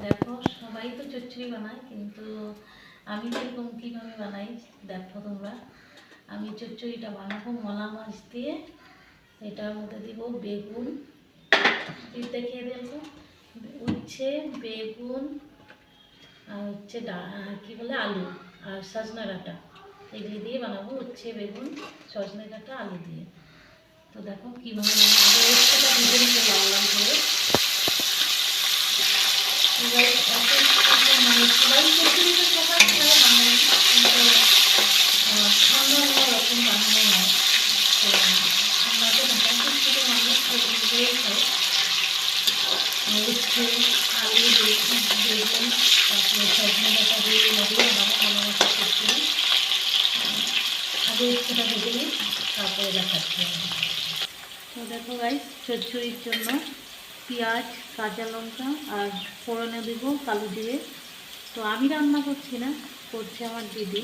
দেখো সবাই তো চচ্চড়ি বানায়, কিন্তু আমি যেরকম কীভাবে বানাই দেখো তোমরা। আমি চচ্চড়িটা বানাবো মলা মাছ দিয়ে। এটার মধ্যে দিব বেগুন, দেখিয়ে দেবো উচ্ছে, বেগুন আর হচ্ছে কী বলে আলু আর সজনা ডাঁটা, এগুলি দিয়ে বানাবো। উচ্ছে, বেগুন, সজনা ডাঁটা, আলু দিয়ে। তো দেখো কীভাবে বানাবো। উচ্ছেটা ভেজে নিতে লাল লাল করে। সবাই চচ্চড়িটা সবাই খায় বানাই, কিন্তু অন্য অন্য রকম বানানো হয়। তো আমরা তো মোটামুটি ছোটো মানুষ করেই খাই। উচ্ছে, আলু, বেগুন, তারপরে সজনে ডাঁটা দিয়ে দিয়ে বানাবো মলা মাছের চচ্চড়ি। আগে উচ্ছেটা ভেজে নিই, তারপরে দেখাচ্ছি। তো দেখো গাইস, চচ্চড়ির জন্য পেঁয়াজ, কাঁচা লঙ্কা আর ফোড়নে দেব কালো জিরে। তো আমি রান্না করছি না, করছে আমার দিদি,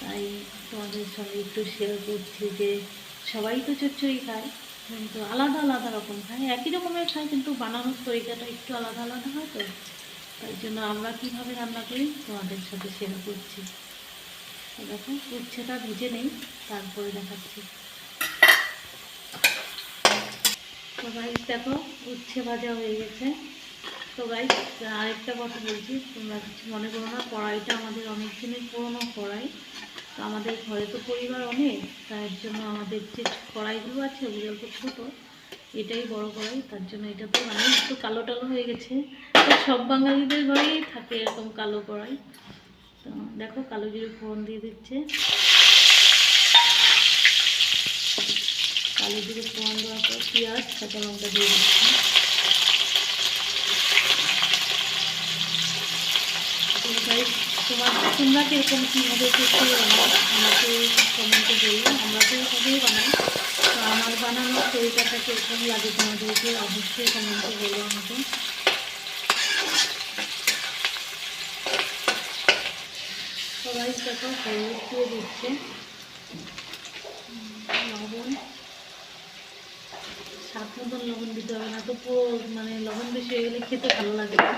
তাই তোমাদের সঙ্গে একটু শেয়ার করছি যে সবাই তো চচ্চড়ি খায়, কিন্তু আলাদা আলাদা রকম খায়। একই রকমের খায়, কিন্তু বানানোর তরিকাটা একটু আলাদা আলাদা হয়। তো তাই জন্য আমরা কীভাবে রান্না করি তোমাদের সাথে শেয়ার করছি। তো দেখো উচ্ছেটা ভেজে নেই, তারপরে দেখাচ্ছি। তো গাইস দেখো উচ্ছে ভাজা হয়ে গেছে। তো গাইস আরেকটা কথা বলছি, তোমরা কিছু মনে করো না। কড়াইটা আমাদের অনেক দিনের পুরোনো কড়াই। তো আমাদের ঘরে তো পরিবার অনেক, তার জন্য আমাদের যে কড়াইগুলো আছে ওগুলো অল্প ছোটো, এটাই বড় কড়াই। তার জন্য এটা তো মানে একটু কালো টালো হয়ে গেছে। তো সব বাঙালিদের ঘরেই থাকে এরকম কালো কড়াই। তো দেখো কালো জিরে ফোড়ন দিয়ে দিচ্ছে। কালো জিরে ফোড়ন দেওয়ার পর পেঁয়াজ, কাঁচা লঙ্কা দিয়ে দিচ্ছি। তোমরা কীরকম কীভাবে চচ্চড়ি বানাও আমাকে কমেন্টে বললো। আমরা তো এভাবেই বানাই। তো আমার বানানোর তরিকাটা কীরকম লাগে তোমাদেরকে অবশ্যই কমেন্টে বললো আমাকে। সবাই দেখো হলুদ দিয়ে দিচ্ছে, লবণ, স্বাদ মতন লবণ দিতে হবে, না তো পুরো মানে লবণ বেশি হয়ে গেলে খেতে ভালো লাগে না।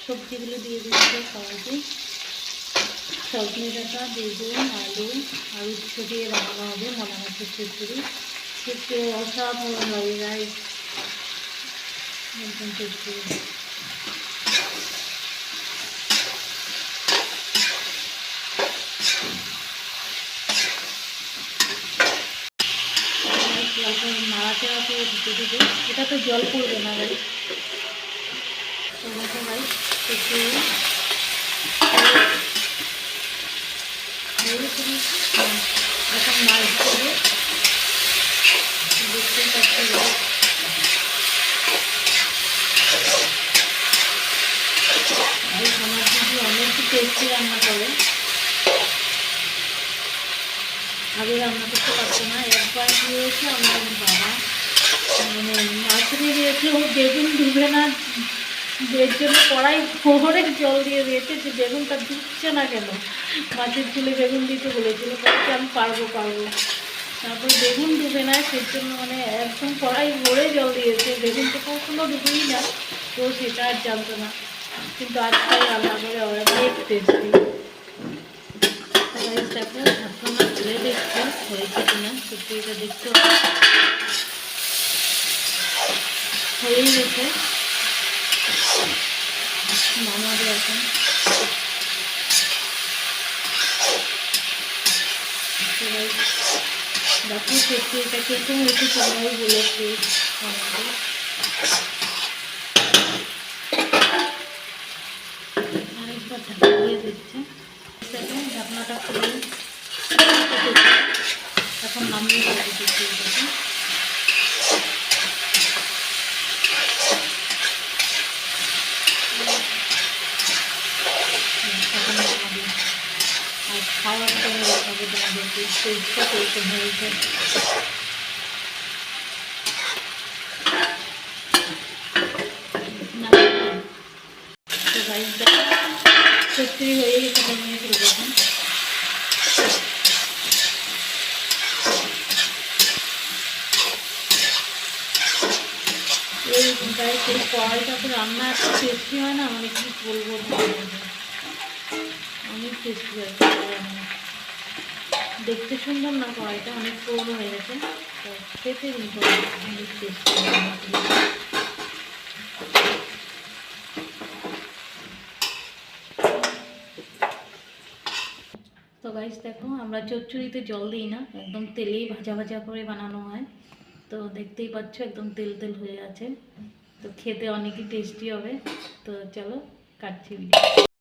সবজিগুলো দিয়ে দিচ্ছে সবাইকে। সজনে ডাঁটা, বেগুন, আলু আর উচ্ছে দিয়ে বানানো হবে মলা মাছের চচ্চড়ি। খেতে অসাধারণ লাগে গাইস, একদম চচ্চড়ি। নাড়াচাড়া করে দিতে দেবে, এটা তো জল পড়বে না গাইস। তো দেখো গাইস চচ্চড়ি এখন মাছ দেবে, দেখতে পাচ্ছি। আমার দিদি অনেক টেস্টি রান্না করে, আগে রান্না করতে পারতো না। একবার কী হয়েছে, আমার বাবা মানে মাছ দিয়ে দিয়েছে, ও বেগুন ডুবে না, এর জন্য কড়াই ভরে জল দিয়ে দিয়েছে যে বেগুনটা ডুবছে না কেন। মাছের ঝোলে বেগুন দিতে বলেছিল, বলছে আমি পারবো। তারপর বেগুন ডুবে না, সেই জন্য মানে একদম কড়াই ভরে জল দিয়েছে, বেগুন তো কখনো ডুবেই না। তো সেটা আর জানতো না, কিন্তু আজকাল রান্না করে ওরা অনেক টেস্টি। দেখো ঢাকনা খুলে দেখছে হয়েছে কিনা, চচ্চড়িটা দেখতে হয়েই গেছে। নামাবে এখন। দেখো চচ্চড়িটা কিরকম হয়েছে তোমরাই বলে প্লিজ আমাকে। আরেকবার ঢাকা দিয়ে দিচ্ছে। দেখো ঢাকনাটা খুলে এখন নামিয়ে দিচ্ছি চচ্চড়িটাকে। আর খাওয়ার পরে দেখাবো তোমাদেরকে টেস্টটা কিরকম হয়েছে। তো গাইস দেখো চচ্চড়ি হয়ে গেছে, নামিয়ে ফেলবো এখন। এই গাইস এই কড়াইটাতে রান্না এত টেস্টি হয় না, মানে কি বলবো, অনেক টেস্টি হয় রান্না। দেখতে সুন্দর না, কড়াইটা অনেক পুরনো হয়ে গেছে, তো খেতে কিন্তু অনেক টেস্টি হয়। তো গাইস দেখো, আমরা চচ্চড়িতে জল দিই না, একদম তেলেই ভাজা ভাজা করে বানানো হয়। তো দেখতেই পাচ্ছ একদম তেল তেল হয়ে আছে, তো খেতে অনেকই টেস্টি হবে। তো চলো কাটছি ভিডিও।